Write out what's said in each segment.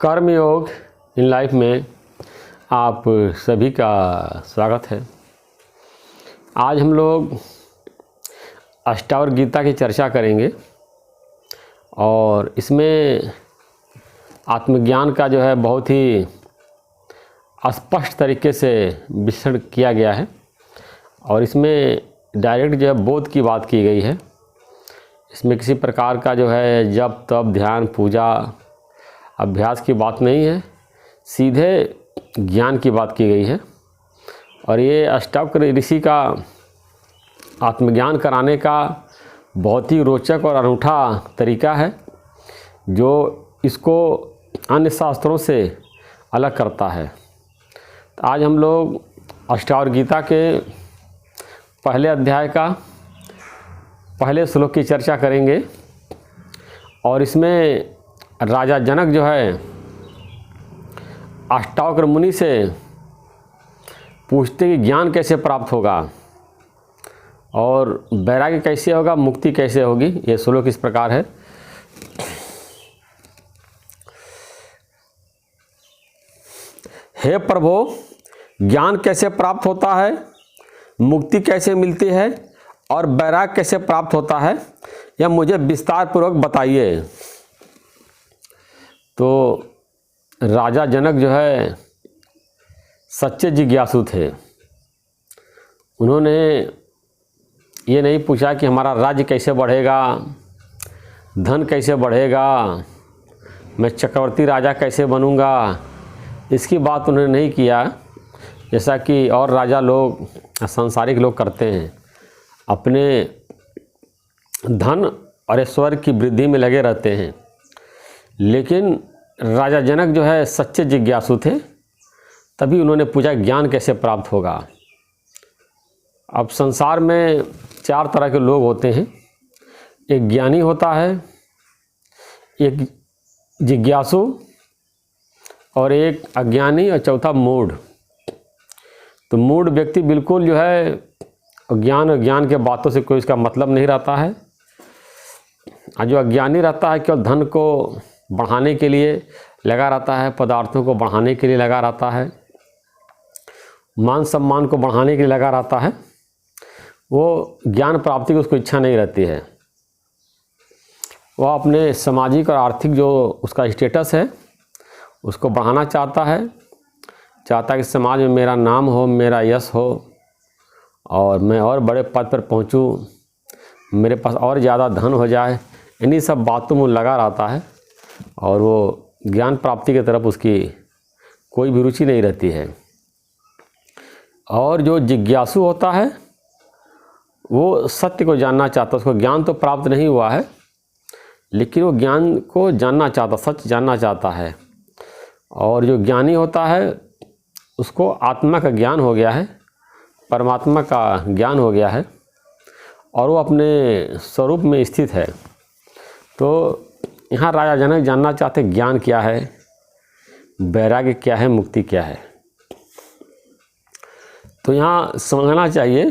कर्मयोग in life में आप सभी का स्वागत है। आज हम लोग अष्टावक्र गीता की चर्चा करेंगे और इसमें आत्मज्ञान का जो है बहुत ही स्पष्ट तरीके से विश्लेषण किया गया है और इसमें डायरेक्ट जो है बोध की बात की गई है। इसमें किसी प्रकार का जो है जप तप ध्यान पूजा अभ्यास की बात नहीं है, सीधे ज्ञान की बात की गई है। और ये अष्टावक्र ऋषि का आत्मज्ञान कराने का बहुत ही रोचक और अनूठा तरीका है जो इसको अन्य शास्त्रों से अलग करता है। तो आज हम लोग अष्टावक्र गीता के पहले अध्याय का पहले श्लोक की चर्चा करेंगे और इसमें राजा जनक जो है अष्टावक्र मुनि से पूछते कि ज्ञान कैसे प्राप्त होगा और वैराग्य कैसे होगा, मुक्ति कैसे होगी। ये श्लोक इस प्रकार है। हे प्रभु, ज्ञान कैसे प्राप्त होता है, मुक्ति कैसे मिलती है और वैराग्य कैसे प्राप्त होता है, यह मुझे विस्तार पूर्वक बताइए। तो राजा जनक जो है सच्चे जिज्ञासु थे। उन्होंने ये नहीं पूछा कि हमारा राज्य कैसे बढ़ेगा, धन कैसे बढ़ेगा, मैं चक्रवर्ती राजा कैसे बनूंगा, इसकी बात उन्होंने नहीं किया जैसा कि और राजा लोग सांसारिक लोग करते हैं। अपने धन और ऐश्वर्य की वृद्धि में लगे रहते हैं। लेकिन राजा जनक जो है सच्चे जिज्ञासु थे, तभी उन्होंने पूछा ज्ञान कैसे प्राप्त होगा। अब संसार में चार तरह के लोग होते हैं। एक ज्ञानी होता है, एक जिज्ञासु और एक अज्ञानी और चौथा मूढ़। तो मूढ़ व्यक्ति बिल्कुल जो है ज्ञान के बातों से कोई इसका मतलब नहीं रहता है। और जो अज्ञानी रहता है केवल धन को बढ़ाने के लिए लगा रहता है, पदार्थों को बढ़ाने के लिए लगा रहता है, मान सम्मान को बढ़ाने के लिए लगा रहता है। वो ज्ञान प्राप्ति की उसको इच्छा नहीं रहती है। वह अपने सामाजिक और आर्थिक जो उसका स्टेटस है उसको बढ़ाना चाहता है। चाहता है कि समाज में मेरा नाम हो, मेरा यश हो और मैं और बड़े पद पर पहुंचूं, मेरे पास और ज़्यादा धन हो जाए। इन्हीं सब बातों में लगा रहता है और वो ज्ञान प्राप्ति की तरफ उसकी कोई भी रुचि नहीं रहती है। और जो जिज्ञासु होता है वो सत्य को जानना चाहता है। उसको ज्ञान तो प्राप्त नहीं हुआ है लेकिन वो ज्ञान को जानना चाहता, सच जानना चाहता है। और जो ज्ञानी होता है उसको आत्मा का ज्ञान हो गया है, परमात्मा का ज्ञान हो गया है और वो अपने स्वरूप में स्थित है। तो यहाँ राजा जनक जानना चाहते ज्ञान क्या है, वैराग्य क्या है, मुक्ति क्या है। तो यहाँ समझना चाहिए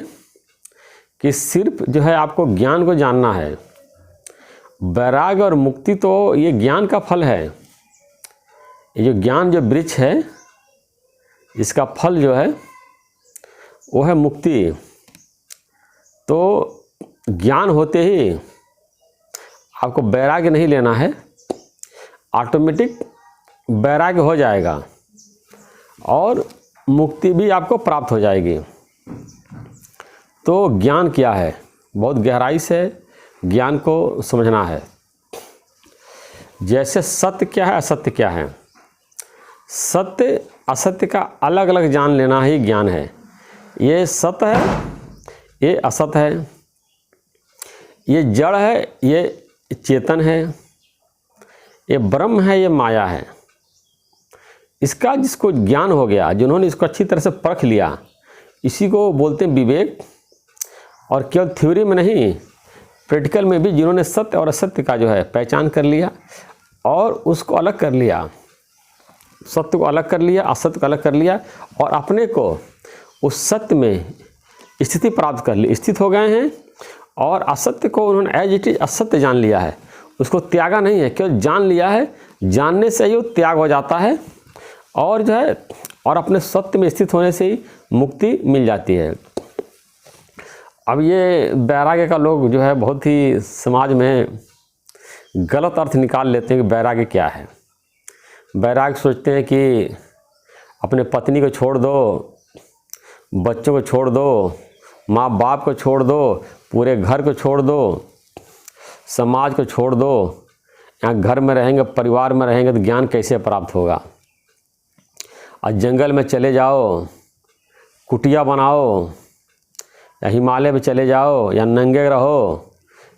कि सिर्फ जो है आपको ज्ञान को जानना है। वैराग्य और मुक्ति तो ये ज्ञान का फल है। ये जो ज्ञान जो वृक्ष है इसका फल जो है वो है मुक्ति। तो ज्ञान होते ही आपको वैराग्य नहीं लेना है, ऑटोमेटिक वैराग्य हो जाएगा और मुक्ति भी आपको प्राप्त हो जाएगी। तो ज्ञान क्या है, बहुत गहराई से ज्ञान को समझना है। जैसे सत्य क्या है, असत्य क्या है। सत्य असत्य का अलग अलग जान लेना ही ज्ञान है। ये सत्य है, ये असत है, ये जड़ है, ये चेतन है, ये ब्रह्म है, ये माया है। इसका जिसको ज्ञान हो गया, जिन्होंने इसको अच्छी तरह से परख लिया, इसी को बोलते हैं विवेक। और केवल थ्योरी में नहीं, प्रैक्टिकल में भी जिन्होंने सत्य और असत्य का जो है पहचान कर लिया और उसको अलग कर लिया, सत्य को अलग कर लिया, असत्य को अलग कर लिया और अपने को उस सत्य में स्थिति प्राप्त कर ली, स्थित हो गए हैं। और असत्य को उन्होंने एज इट इज असत्य जान लिया है, उसको त्यागा नहीं है, केवल जान लिया है। जानने से ही वो त्याग हो जाता है और जो है और अपने सत्य में स्थित होने से ही मुक्ति मिल जाती है। अब ये वैराग्य का लोग जो है बहुत ही समाज में गलत अर्थ निकाल लेते हैं कि वैराग्य क्या है। वैराग्य सोचते हैं कि अपने पत्नी को छोड़ दो, बच्चों को छोड़ दो, माँ बाप को छोड़ दो, पूरे घर को छोड़ दो, समाज को छोड़ दो। यहाँ घर में रहेंगे, परिवार में रहेंगे तो ज्ञान कैसे प्राप्त होगा। और जंगल में चले जाओ, कुटिया बनाओ, या हिमालय में चले जाओ, या नंगे रहो,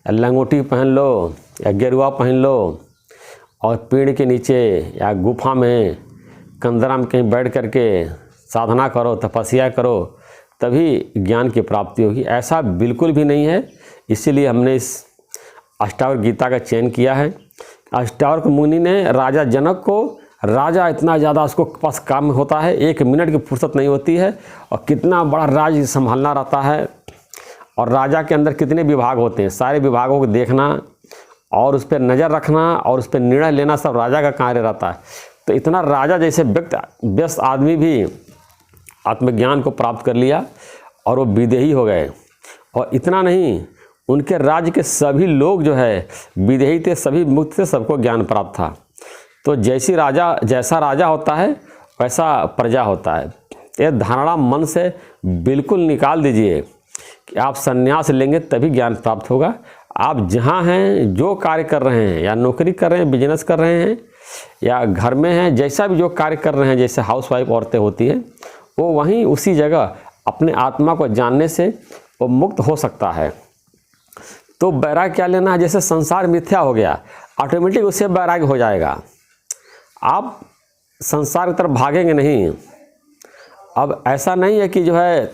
या लंगोटी पहन लो, या गेरुआ पहन लो और पेड़ के नीचे या गुफा में कंदरा में कहीं बैठ करके साधना करो, तपस्या करो, तभी ज्ञान की प्राप्ति होगी। ऐसा बिल्कुल भी नहीं है। इसीलिए हमने इस अष्टावक्र गीता का चयन किया है। अष्टावक्र मुनि ने राजा जनक को, राजा इतना ज़्यादा उसको पास काम होता है, 1 मिनट की फुर्सत नहीं होती है और कितना बड़ा राज्य संभालना रहता है। और राजा के अंदर कितने विभाग होते हैं, सारे विभागों को देखना और उस पर नज़र रखना और उस पर निर्णय लेना सब राजा का कार्य रहता है। तो इतना राजा जैसे व्यस्त आदमी भी आत्मज्ञान को प्राप्त कर लिया और वो विदेही हो गए। और इतना नहीं, उनके राज्य के सभी लोग जो है विदेही थे, सभी मुक्त थे, सबको ज्ञान प्राप्त था। तो जैसा राजा होता है वैसा प्रजा होता है। ये धारणा मन से बिल्कुल निकाल दीजिए कि आप संन्यास लेंगे तभी ज्ञान प्राप्त होगा। आप जहाँ हैं, जो कार्य कर रहे हैं, या नौकरी कर रहे हैं, बिजनेस कर रहे हैं, या घर में हैं, जैसा भी जो कार्य कर रहे हैं, जैसे हाउसवाइफ औरतें होती हैं, वो वहीं उसी जगह अपने आत्मा को जानने से वो मुक्त हो सकता है। तो वैराग्य क्या लेना है, जैसे संसार मिथ्या हो गया, ऑटोमेटिक उससे वैराग्य हो जाएगा। आप संसार की तरफ भागेंगे नहीं। अब ऐसा नहीं है कि जो है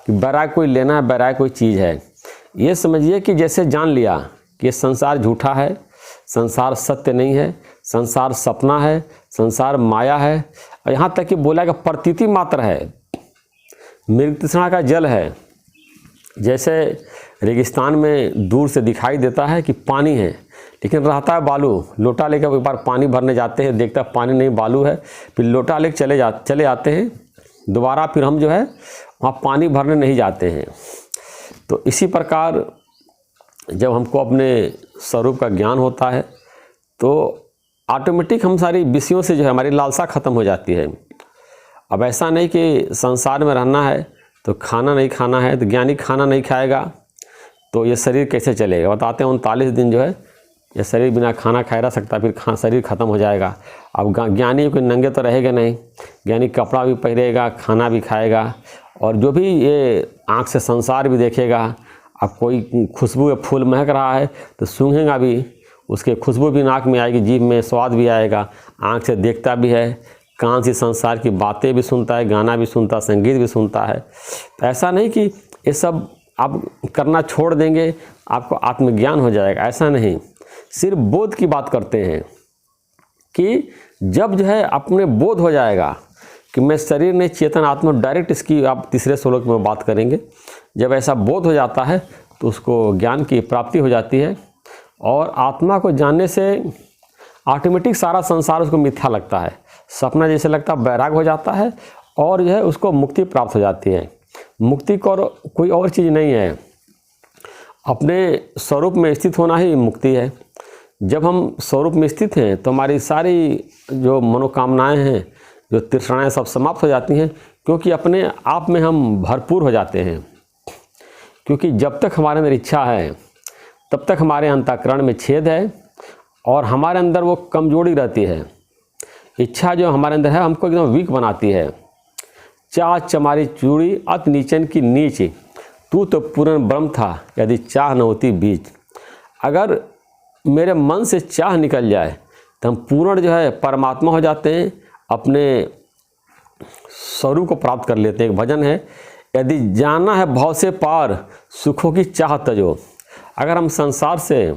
कि वैराग्य कोई लेना है, वैराग्य कोई चीज़ है। ये समझिए कि जैसे जान लिया कि ये संसार झूठा है, संसार सत्य नहीं है, संसार सपना है, संसार माया है, और यहाँ तक कि बोला कि प्रतीति मात्र है, मृग तृष्णा का जल है। जैसे रेगिस्तान में दूर से दिखाई देता है कि पानी है, लेकिन रहता है बालू। लोटा लेकर एक बार पानी भरने जाते हैं, देखता पानी नहीं, बालू है, फिर लोटा लेकर चले आते हैं दोबारा, फिर हम जो है वहाँ पानी भरने नहीं जाते हैं। तो इसी प्रकार जब हमको अपने स्वरूप का ज्ञान होता है तो ऑटोमेटिक हम सारी विषयों से जो है हमारी लालसा ख़त्म हो जाती है। अब ऐसा नहीं कि संसार में रहना है तो खाना नहीं खाना है, तो ज्ञानी खाना नहीं खाएगा तो ये शरीर कैसे चलेगा। बताते हैं 39 दिन जो है ये शरीर बिना खाना खाए रह सकता, फिर शरीर ख़त्म हो जाएगा। अब ज्ञानी कोई नंगे तो रहेगा नहीं, ज्ञानी कपड़ा भी पहनेगा, खाना भी खाएगा, और जो भी ये आँख से संसार भी देखेगा। अब कोई खुशबू या फूल महक रहा है तो सूंघेगा भी, उसके खुशबू भी नाक में आएगी, जीभ में स्वाद भी आएगा, आँख से देखता भी है, कान से संसार की बातें भी सुनता है, गाना भी सुनता है, संगीत भी सुनता है। तो ऐसा नहीं कि ये सब आप करना छोड़ देंगे आपको आत्मज्ञान हो जाएगा, ऐसा नहीं। सिर्फ बोध की बात करते हैं कि जब जो है अपने बोध हो जाएगा कि मैं शरीर नहीं चेतन आत्मा, डायरेक्ट इसकी आप तीसरे श्लोक में बात करेंगे। जब ऐसा बोध हो जाता है तो उसको ज्ञान की प्राप्ति हो जाती है, और आत्मा को जानने से ऑटोमेटिक सारा संसार उसको मिथ्या लगता है, सपना जैसे लगता है, वैराग हो जाता है, और जो है उसको मुक्ति प्राप्त हो जाती है। मुक्ति कोई और चीज़ नहीं है, अपने स्वरूप में स्थित होना ही मुक्ति है। जब हम स्वरूप में स्थित हैं तो हमारी सारी जो मनोकामनाएं हैं, जो तृष्णाएं, सब समाप्त हो जाती हैं, क्योंकि अपने आप में हम भरपूर हो जाते हैं। क्योंकि जब तक हमारे अंदर इच्छा है तब तक हमारे अंतःकरण में छेद है और हमारे अंदर वो कमजोरी रहती है। इच्छा जो हमारे अंदर है हमको एकदम वीक बनाती है। चाह चमारी चूड़ी अति नीचन की नीच, तू तो पूर्ण ब्रह्म था यदि चाह न होती बीच। अगर मेरे मन से चाह निकल जाए तो हम पूर्ण जो है परमात्मा हो जाते हैं, अपने स्वरूप को प्राप्त कर लेते हैं। एक भजन है, यदि जाना है भाव से पार सुखों की चाह तजो। अगर हम संसार से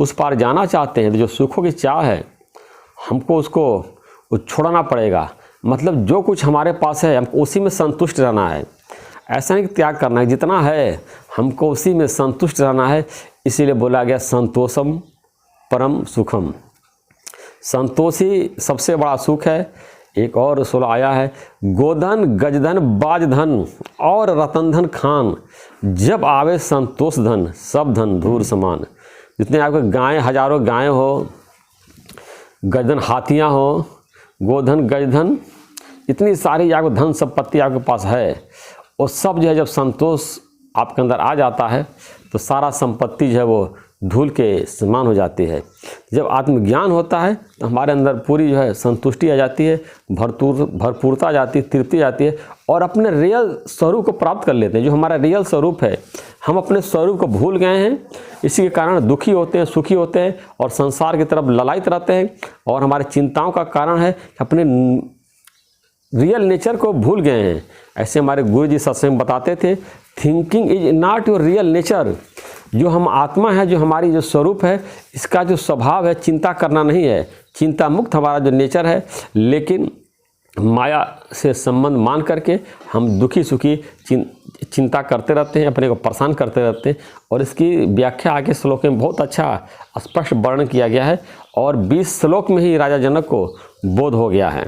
उस पार जाना चाहते हैं तो जो सुखों की चाह है हमको उसको छोड़ना पड़ेगा। मतलब जो कुछ हमारे पास है हमको उसी में संतुष्ट रहना है, ऐसा नहीं कि त्याग करना है। जितना है हमको उसी में संतुष्ट रहना है। इसीलिए बोला गया संतोषम परम सुखम। संतोषी सबसे बड़ा सुख है। एक और श्लोक आया है, गोधन गजधन बाजधन और रतनधन खान, जब आवे संतोष धन सब धन धूर समान। जितने आपके गाय, हजारों गायें हो, गजधन हाथियाँ हो, गोधन गजधन, इतनी सारी आपको धन संपत्ति आपके पास है, और सब जो है जब संतोष आपके अंदर आ जाता है तो सारा संपत्ति जो है वो धूल के समान हो जाती है। जब आत्मज्ञान होता है तो हमारे अंदर पूरी जो है संतुष्टि आ जाती है, भरपूरता आ जाती है, तृप्ति आ जाती है, और अपने रियल स्वरूप को प्राप्त कर लेते हैं। जो हमारा रियल स्वरूप है, हम अपने स्वरूप को भूल गए हैं, इसी के कारण दुखी होते हैं, सुखी होते हैं और संसार की तरफ ललायित रहते हैं। और हमारी चिंताओं का कारण है कि अपने रियल नेचर को भूल गए हैं। ऐसे हमारे गुरु जी सत्संग बताते थे, thinking is not your real nature. जो हम आत्मा है, जो हमारी जो स्वरूप है, इसका जो स्वभाव है चिंता करना नहीं है। चिंता मुक्त हमारा जो नेचर है, लेकिन माया से संबंध मान करके हम दुखी सुखी चिंता करते रहते हैं, अपने को परेशान करते रहते हैं। और इसकी व्याख्या आगे श्लोक में बहुत अच्छा स्पष्ट वर्णन किया गया है, और 20 श्लोक में ही राजा जनक को बोध हो गया है।